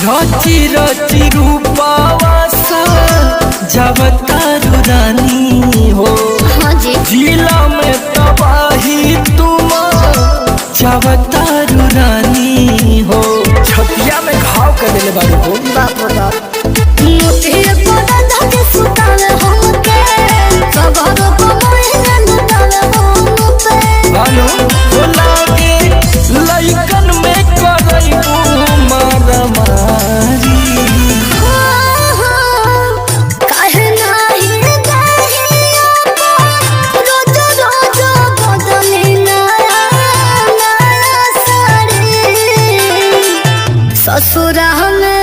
रची रची रूपावासा जवतारू रानी हो। हाँ जी जिला में तबाही तुम जवतारू रानी हो। छतिया में घाव कर देले बारू हो। बाप रे बाप मुझे पता था कि सुतावे हमके सबर को मोहे नटावे हमके बानो बोला के लइकन में करइबू मारामारी। काहे नाही गहिया रोज रोज बदली नया साड़ी ससुरा में